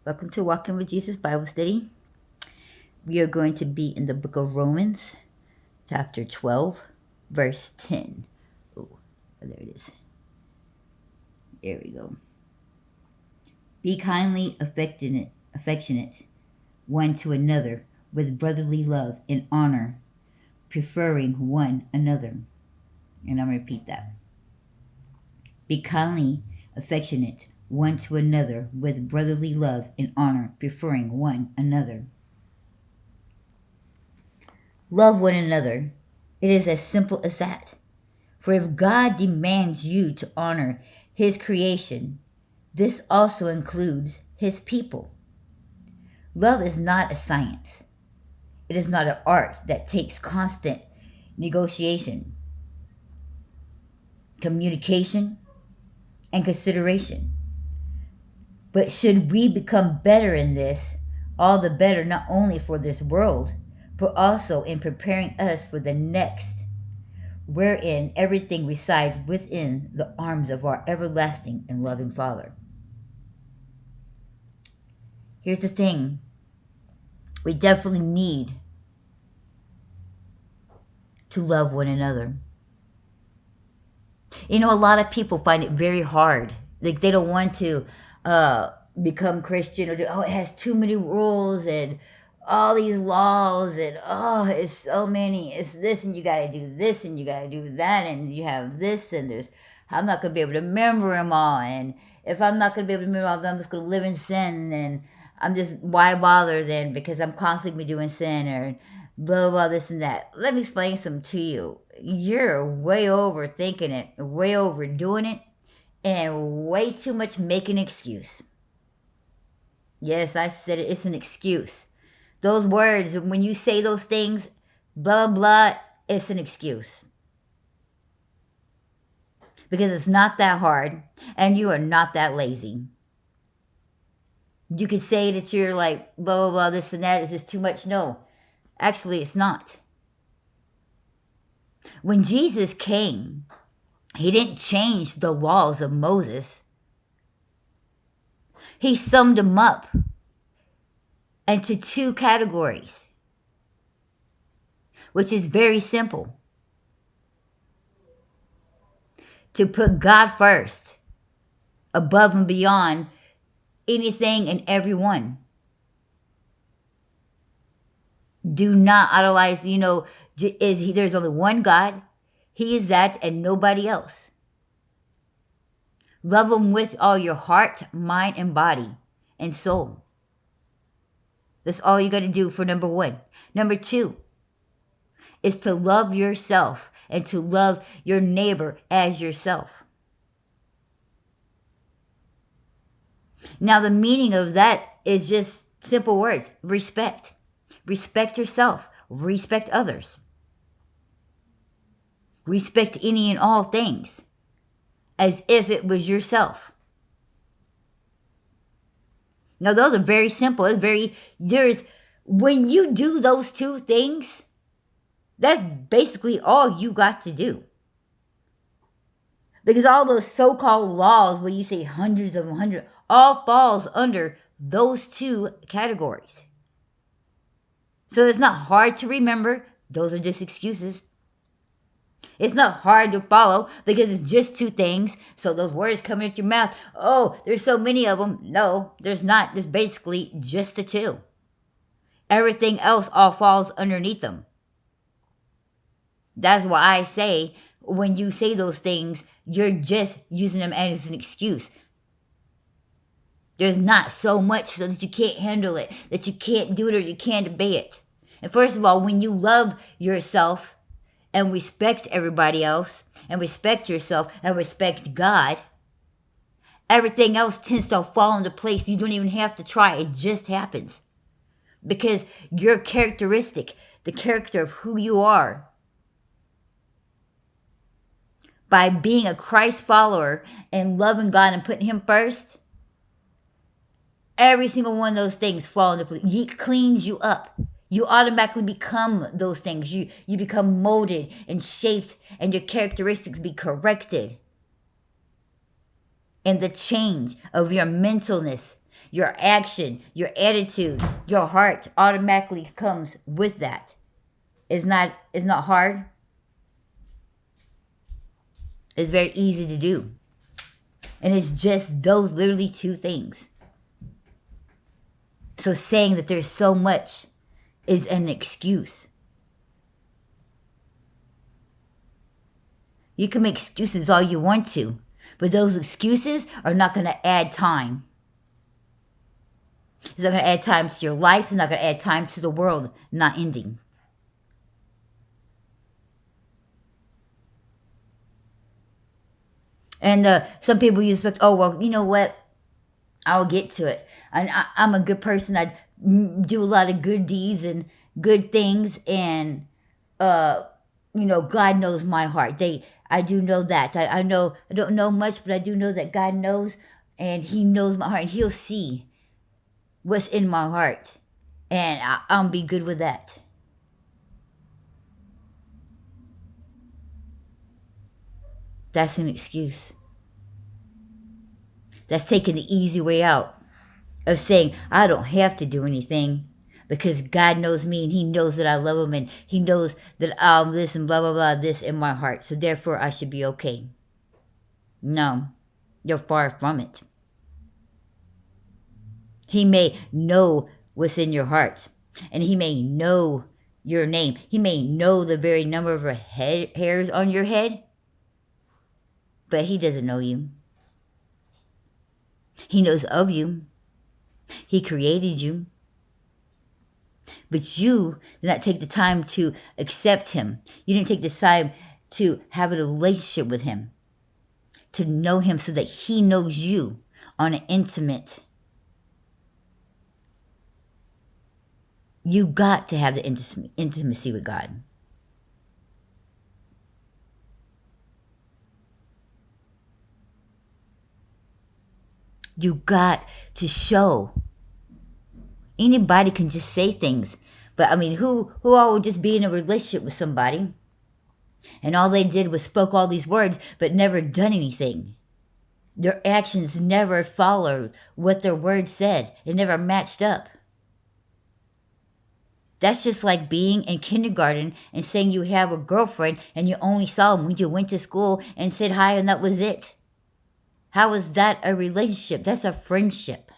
Welcome to Walking with Jesus Bible Study. We are going to be in the book of Romans, chapter 12, verse 10. Oh, there it is. There we go. Be kindly affectionate one to another with brotherly love and honor, preferring one another. And I'm going to repeat that. Be kindly affectionate one to another with brotherly love and honor, preferring one another. Love one another. It is as simple as that. For if God demands you to honor His creation, this also includes His people. Love is not a science. It is not an art that takes constant negotiation, communication, and consideration. But should we become better in this, all the better not only for this world, but also in preparing us for the next, wherein everything resides within the arms of our everlasting and loving Father. Here's the thing. We definitely need to love one another. You know, a lot of people find it very hard. Like, they don't want to become Christian, or it has too many rules and all these laws, and it's so many. It's this, and you got to do this, and you got to do that, and you have this, and there's, I'm not going to be able to remember them all. And if I'm not going to be able to remember all of them, I'm just going to live in sin. And I'm just, why bother then? Because I'm constantly doing sin, or blah, blah, this and that. Let me explain something to you. You're way overthinking it, way overdoing it, and way too much making an excuse. Yes, I said it. It's an excuse. Those words, when you say those things, blah, blah, it's an excuse. Because it's not that hard, and you are not that lazy. You could say that you're like, blah, blah, blah, this and that, it's just too much. No, actually, it's not. When Jesus came, He didn't change the laws of Moses. He summed them up into two categories, which is very simple. To put God first, above and beyond anything and everyone. Do not idolize, there's only one God. He is that and nobody else. Love Him with all your heart, mind, and body, and soul. That's all you got to do for number one. Number two is to love yourself and to love your neighbor as yourself. Now, the meaning of that is just simple words. Respect. Respect yourself. Respect others. Respect any and all things as if it was yourself. Now, those are very simple. When you do those two things, that's basically all you got to do. Because all those so-called laws, where you say hundreds of them, all falls under those two categories. So it's not hard to remember. Those are just excuses. It's not hard to follow because it's just two things. So those words coming out your mouth, oh, there's so many of them. No, there's not. There's basically just the two. Everything else all falls underneath them. That's why I say, when you say those things, you're just using them as an excuse. There's not so much so that you can't handle it, that you can't do it, or you can't obey it. And first of all, when you love yourself and respect everybody else, and respect yourself and respect God, everything else tends to fall into place. You don't even have to try. It just happens. Because your characteristic, the character of who you are, by being a Christ follower and loving God and putting Him first, every single one of those things fall into place. He cleans you up. You automatically become those things. You become molded and shaped, and your characteristics be corrected. And the change of your mentalness, your action, your attitudes, your heart automatically comes with that. It's not hard. It's very easy to do. And it's just those literally two things. So saying that there's so much is an excuse. You can make excuses all you want to, but those excuses are not going to add time. It's not going to add time to your life. It's not going to add time to the world not ending. And some people use, oh, well, you know what? I'll get to it. I'm a good person. I do a lot of good deeds and good things. And, God knows my heart. I do know that. I know, I don't know much, but I do know that God knows. And he knows my heart. And he'll see what's in my heart. And I'll be good with that. That's an excuse. That's taking the easy way out of saying, I don't have to do anything because God knows me and he knows that I love him and he knows that I'll listen, blah, blah, blah, this in my heart. So therefore I should be okay. No, you're far from it. He may know what's in your heart and he may know your name. He may know the very number of hairs on your head, but he doesn't know you. He knows of you. He created you. But you did not take the time to accept him. You didn't take the time to have a relationship with him, to know him so that he knows you on an intimate. You got to have the intimacy with God. You got to show. Anybody can just say things. But I mean, who all would just be in a relationship with somebody and all they did was spoke all these words but never done anything? Their actions never followed what their words said. It never matched up. That's just like being in kindergarten and saying you have a girlfriend and you only saw them when you went to school and said hi and that was it. How is that a relationship? That's a friendship.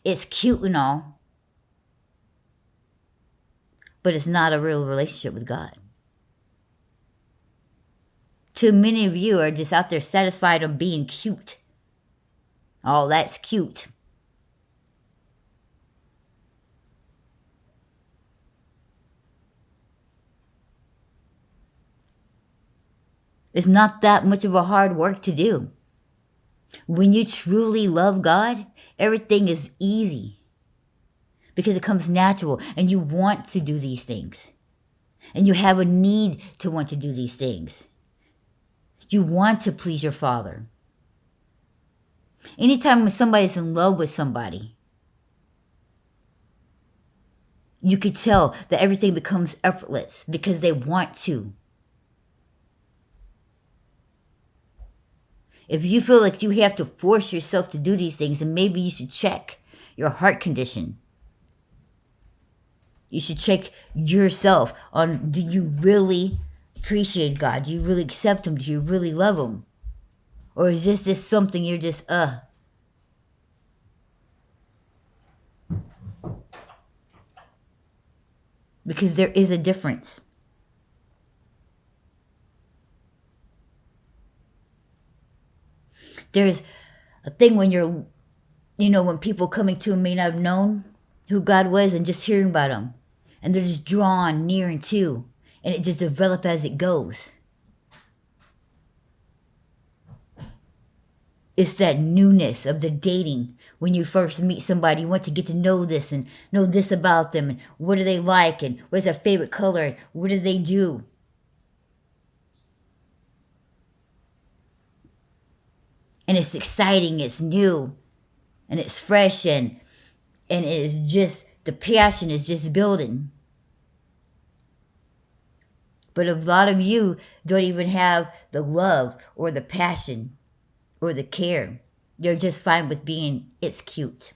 It's cute and all, but it's not a real relationship with God. Too many of you are just out there satisfied on being cute. Oh, that's cute. It's not that much of a hard work to do. When you truly love God, everything is easy because it comes natural and you want to do these things. And you have a need to want to do these things. You want to please your Father. Anytime when somebody's in love with somebody, you could tell that everything becomes effortless because they want to. If you feel like you have to force yourself to do these things, then maybe you should check your heart condition. You should check yourself on, do you really appreciate God? Do you really accept him? Do you really love him? Or is this just something you're just, Because there is a difference. There's a thing when you're, when people coming to him may not have known who God was and just hearing about him. And they're just drawn near and to. And it just develops as it goes. It's that newness of the dating. When you first meet somebody, you want to get to know this and know this about them. And what do they like? And what's their favorite color? And what do they do? And it's exciting, it's new, and it's fresh, and it's just, the passion is just building. But a lot of you don't even have the love or the passion or the care. You're just fine with being, it's cute.